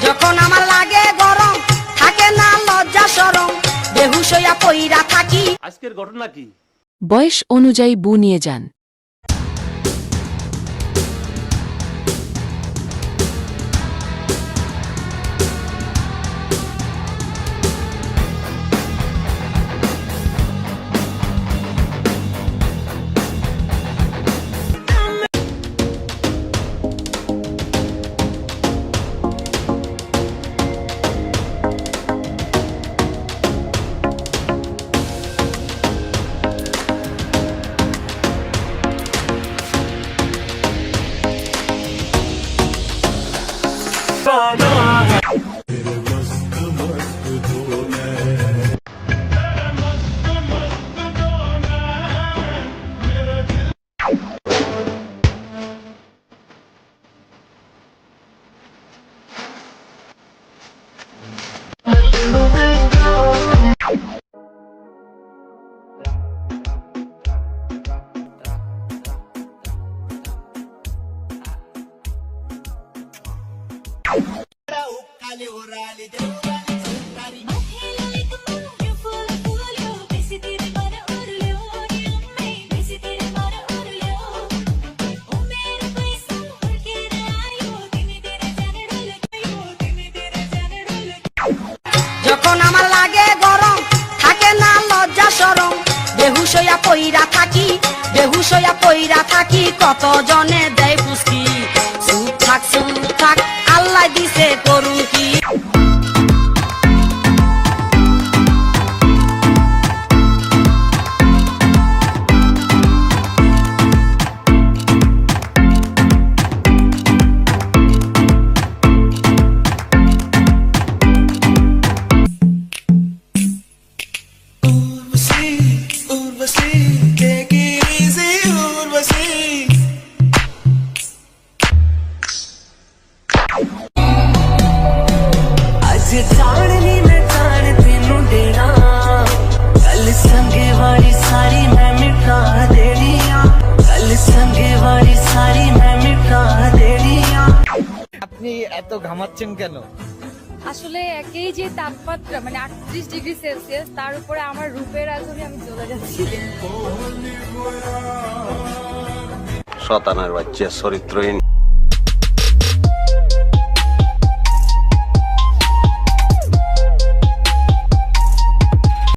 যখন আমার লাগে গরম থাকে না লজ্জা শরম বেহুশ হইয়া পইরা থাকি। আজকের ঘটনা কি? বয়স অনুযায়ী বু নিয়ে যান। যখন আমার লাগে গরম থাকে না লজ্জা শরম বেহুশ হইয়া পইরা থাকি, বেহুশ হইয়া পইরা থাকি। কত জনে দেয় পুষ্টি চুপ থাক আল্লাহ দিছে করুন কি। আপনি এত ঘামাচ্ছেন কেন? আসলে একেই যে তাপমাত্রা মানে 38 ডিগ্রি সেলসিয়াস, তার উপরে আমার রূপের আগুনে আমি জ্বলে যাচ্ছি। শতানার বাচ্চা চরিত্রহীন।